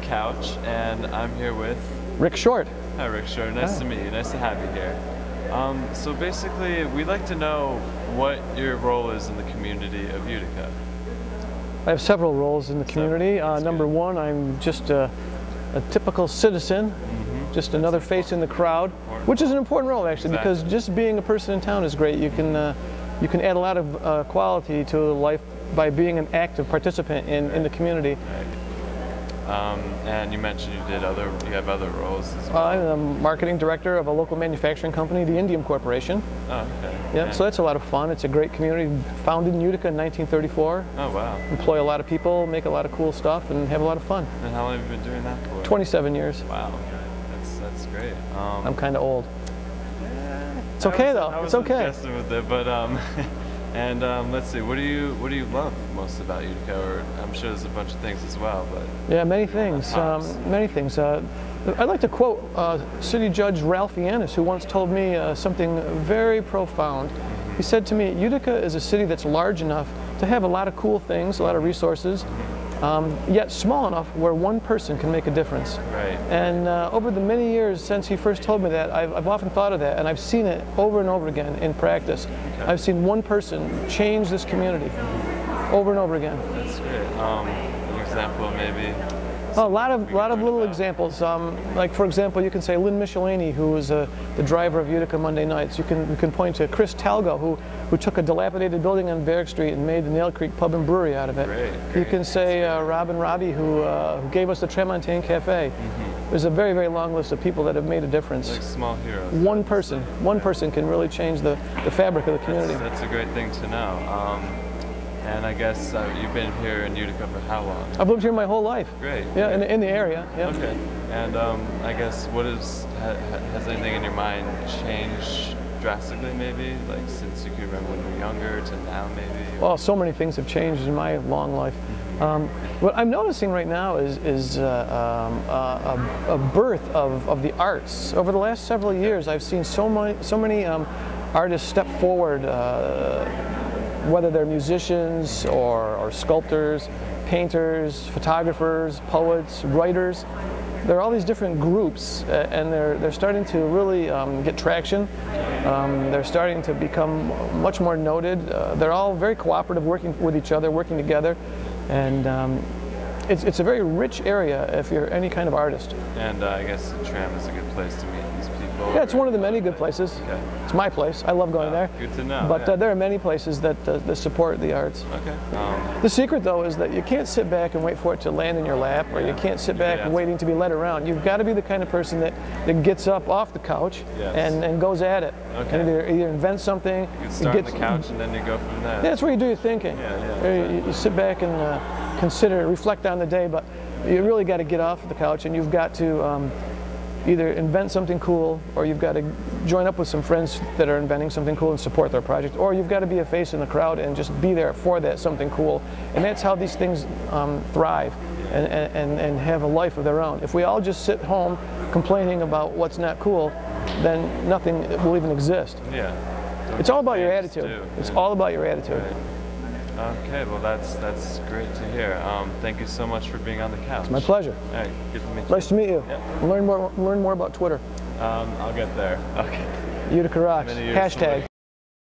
Couch, and I'm here with Rick Short. Hi, Rick Short. Nice to meet you. Nice to have you here. So basically, we'd like to know what your role is in the community of Utica. I have several roles in the community. Number one, I'm just a typical citizen, just another face in the crowd, which is an important role actually, because just being a person in town is great. You can add a lot of quality to life by being an active participant in the community. And you mentioned you have other roles as well. I'm the marketing director of a local manufacturing company, the Indium Corporation. Oh, okay. Yeah, so that's a lot of fun. It's a great community, founded in Utica in 1934. Oh, wow. Employ a lot of people, make a lot of cool stuff, and have a lot of fun. And how long have you been doing that for? 27 years. Wow, that's great. I'm kind of old. It's okay though. It's okay. With it, but and let's see. What do you love most about Utica? Or I'm sure there's a bunch of things as well, but yeah, many things. Many things. I'd like to quote City Judge Ralph Yannis, who once told me something very profound. He said to me, "Utica is a city that's large enough to have a lot of cool things, a lot of resources, yet small enough where one person can make a difference." Right. And over the many years since he first told me that, I've often thought of that, and I've seen it over and over again in practice. Okay. I've seen one person change this community over and over again. That's great. An example, maybe. A lot of little examples. Like for example, you can say Lynn Michelini, who was the driver of Utica Monday nights. You can point to Chris Talgo, who took a dilapidated building on Barrack Street and made the Nail Creek Pub and Brewery out of it. Great. You can say Rob and Robbie, who gave us the Tremontaine Cafe. There's a very, very long list of people that have made a difference. Like small heroes. One person can really change the fabric of the community. That's a great thing to know. And I guess you've been here in Utica for how long? I've lived here my whole life. Great. Yeah, in the area. Yeah. Okay. And I guess has anything in your mind changed drastically, maybe, like since you can remember when you were younger to now, maybe? Well, so many things have changed in my long life. What I'm noticing right now is a birth of the arts. Over the last several years, I've seen so many artists step forward. Whether they're musicians or sculptors, painters, photographers, poets, writers. There are all these different groups, and they're starting to really get traction. They're starting to become much more noted. They're all very cooperative, working with each other, working together, and it's a very rich area if you're any kind of artist. And I guess the tram is a good place to meet these people. Yeah, it's one of the many good places. Okay. It's my place. I love going there. Good to know. But there are many places that support the arts. Okay. The secret, though, is that you can't sit back and wait for it to land in your lap, or you can't sit back waiting to be led around. You've got to be the kind of person that gets up off the couch and goes at it. Okay. And either invent something. You can start on the couch and then you go from there. Yeah, that's where you do your thinking. You sit back and consider, reflect on the day, but you really got to get off the couch, and you've got to either invent something cool, or you've got to join up with some friends that are inventing something cool and support their project, or you've got to be a face in the crowd and just be there for that something cool. And that's how these things thrive and have a life of their own. If we all just sit home complaining about what's not cool, then nothing will even exist. Yeah. It's all about your attitude. It's all about your attitude. Right. Okay, well that's great to hear. Thank you so much for being on the couch. It's my pleasure. All right, good to meet you. Nice to meet you. Yeah. Learn more about Twitter. I'll get there. Okay. Utica rocks. #.